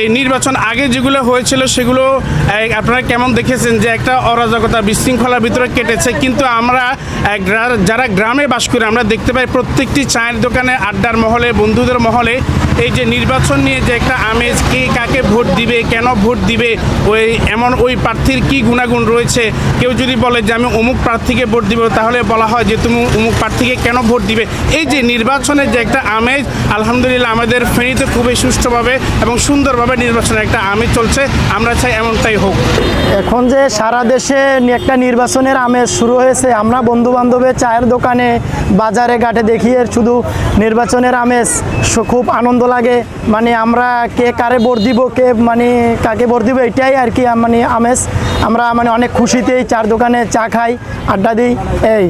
এই নির্বাচন আগে যেগুলো হয়েছিল সেগুলো আপনারা কেমন দেখেছেন যে একটা অরাজকতা বিশৃঙ্খলার ভিতরে কেটেছে, কিন্তু আমরা যারা গ্রামে বাস করি আমরা দেখতে পাই প্রত্যেকটি চায়ের দোকানে, আড্ডার মহলে, বন্ধুদের মহলে এই যে নির্বাচন নিয়ে যে একটা আমেজ, কে কাকে ভোট দিবে, কেন ভোট দিবে, ওই প্রার্থীর কি গুণাগুণ রয়েছে। কেউ যদি বলে যে আমি অমুক প্রার্থীকে ভোট দিব, তাহলে বলা হয় যে তুমি অমুক প্রার্থীকে কেন ভোট দিবে। এই যে নির্বাচনের যে একটা আমেজ, আলহামদুলিল্লাহ আমাদের ফেনীতে খুবই সুষ্ঠুভাবে এবং সুন্দরভাবে নির্বাচনের একটা আমেজ চলছে। আমরা চাই এমনটাই হোক। এখন যে সারা দেশে একটা নির্বাচনের আমেজ শুরু হয়েছে, আমরা বন্ধু বান্ধবের চায়ের দোকানে, বাজারে ঘাটে দেখি শুধু নির্বাচনের আমেজ, খুব আনন্দ লাগে। মানে আমরা কে কারে ভোট দিব, কে মানে কাকে ভোট দিব, এটাই আর কি মানে আমেজ। আমরা মানে অনেক খুশিতেই চার দোকানে চা খাই, আড্ডা দিই। এই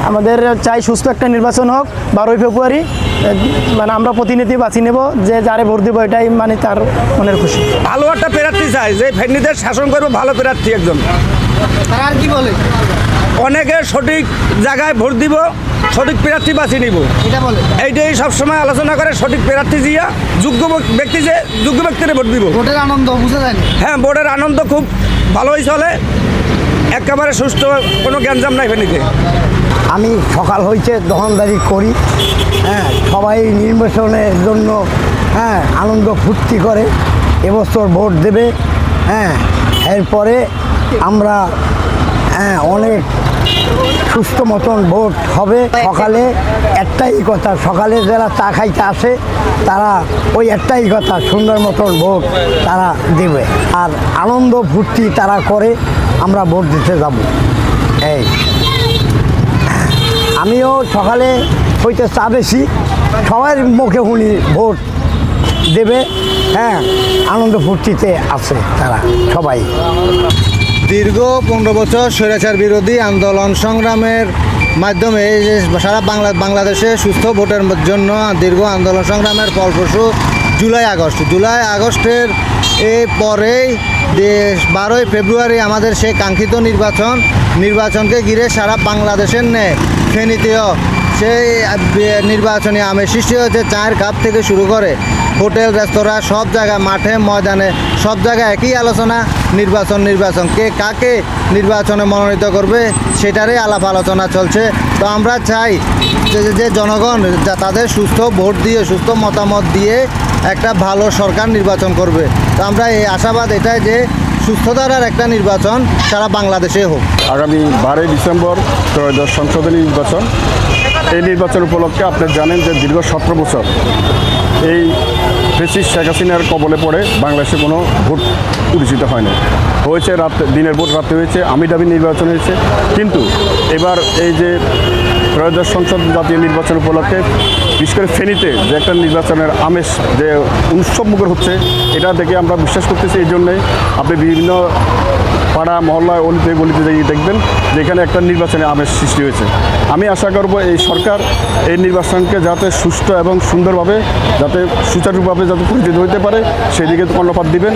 আমাদের চাই সুস্থ একটা নির্বাচন হোক 12ই ফেব্রুয়ারি। মানে আমরা প্রতিনিধি বাছি নেব, যে যারে ভোট দিব এটাই মানে তার মনের খুশি। ভালো একটা প্রার্থী চাই, যে ফেনীদের শাসন করবে, ভালো প্রার্থী একজন। আর কি বলে অনেকে সঠিক জায়গায় ভোট দিব, সঠিক প্রার্থী বাছি নিব, এটা বলে এইটাই সবসময় আলোচনা করে। সঠিক প্রার্থী দিয়া যোগ্য ব্যক্তি, যে যোগ্য ব্যক্তিরে ভোট দিব। ভোটের আনন্দ বুঝা যায় না। হ্যাঁ, ভোটের আনন্দ খুব ভালোই চলে, একেবারে সুস্থ, কোনো গ্যাঞ্জাম নাই ফেনীতে। আমি সকাল হইতে দোকানদারি করি, হ্যাঁ, সবাই নির্বাচনের জন্য আনন্দ ফুর্তি করে, এবছর ভোট দেবে। এরপরে আমরা অনেক সুস্থ মতন ভোট হবে। সকালে একটাই কথা, সকালে যারা চা খাইতে আসে তারা ওই একটাই কথা, সুন্দর মতন ভোট তারা দেবে, আর আনন্দ ফুর্তি তারা করে আমরা ভোট দিতে যাব। এই আমিও সকালে হইতে চা বেশি, সবার মুখে শুনি ভোট দেবে। আনন্দ ফুর্তিতে আছে তারা সবাই। দীর্ঘ 15 বছর স্বৈরাচার বিরোধী আন্দোলন সংগ্রামের মাধ্যমে এই যে সারা বাংলাদেশে সুস্থ ভোটের জন্য দীর্ঘ আন্দোলন সংগ্রামের ফলপ্রসূ জুলাই আগস্টের পরেই 12ই ফেব্রুয়ারি আমাদের সেই কাঙ্ক্ষিত নির্বাচনকে ঘিরে সারা বাংলাদেশের ন্যায় ফেনীতেও সেই নির্বাচনী আমেজ সৃষ্টি হয়েছে। চায়ের কাপ থেকে শুরু করে হোটেল, রেস্তোরাঁ, সব জায়গায়, মাঠে, ময়দানে, সব জায়গায় একই আলোচনা, নির্বাচন, কে কাকে নির্বাচনে মনোনীত করবে সেটারই আলাপ আলোচনা চলছে। তো আমরা চাই যে জনগণ তাদের সুস্থ ভোট দিয়ে, সুস্থ মতামত দিয়ে একটা ভালো সরকার নির্বাচন করবে। তো আমরা এই আশাবাদ এটাই যে সুস্থতার একটা নির্বাচন সারা বাংলাদেশে হোক। আগামী 12ই ডিসেম্বর ত্রয়োদশ সংসদীয় নির্বাচন। এই নির্বাচন উপলক্ষে আপনি জানেন যে দীর্ঘ 17 বছর এই ফ্যাসিস্ট শেখ হাসিনার কবলে পড়ে বাংলাদেশে কোনো ভোট পরিচিত হয়নি। হয়েছে দিনের ভোট রাতে হয়েছে, আমিডাবি নির্বাচন হয়েছে, কিন্তু এবার এই যে ত্রয়োদশ সংসদ জাতীয় নির্বাচন উপলক্ষে বিশেষ করে ফেনীতে যে একটা নির্বাচনের আমেজ যে উৎসবমুখর হচ্ছে, এটা দেখে আমরা বিশ্বাস করতেছি। এই জন্যে আপনি বিভিন্ন পাড়া মহল্লায় অলিতে গলিতে দেখবেন যেখানে একটা নির্বাচনের আমেজ সৃষ্টি হয়েছে। আমি আশা করব এই সরকার এই নির্বাচনকে যাতে সুষ্ঠু এবং সুন্দরভাবে, যাতে সুচারুভাবে যাতে পরিচালিত হতে পারে, সেদিকে কর্ণপাত দিবেন।